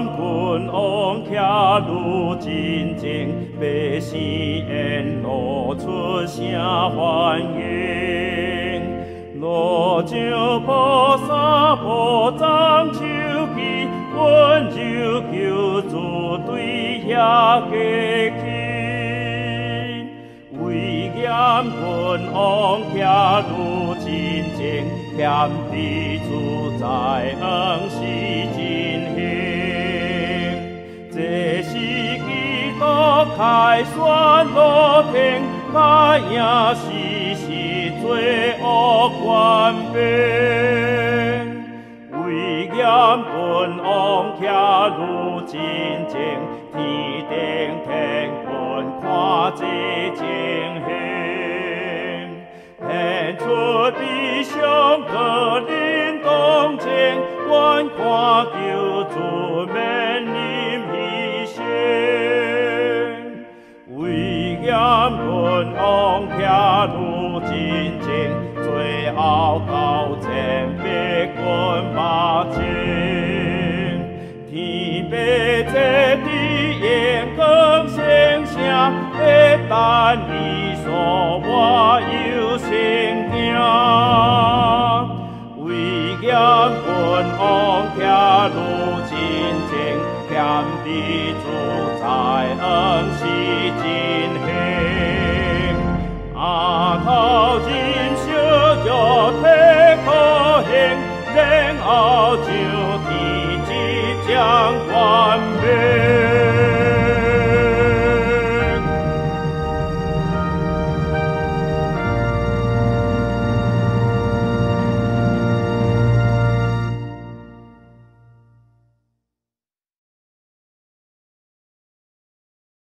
君王徛如真情，百姓沿路出声欢迎。路上菩萨无争手机，温柔求助对遐家亲。威严君王徛如真情，险地自在恩是真行。这是基督开选路庭，甲赢世罪恶官兵。威严君王徛如真情，天顶天君看这情形，献出理想个人同情，愿看救主免忍牺牲。威严君王徛如真情，最后到前百君把情。天白这地眼光星星，会等你所我有成行。威严君王徛如真情，险地自在恩是真。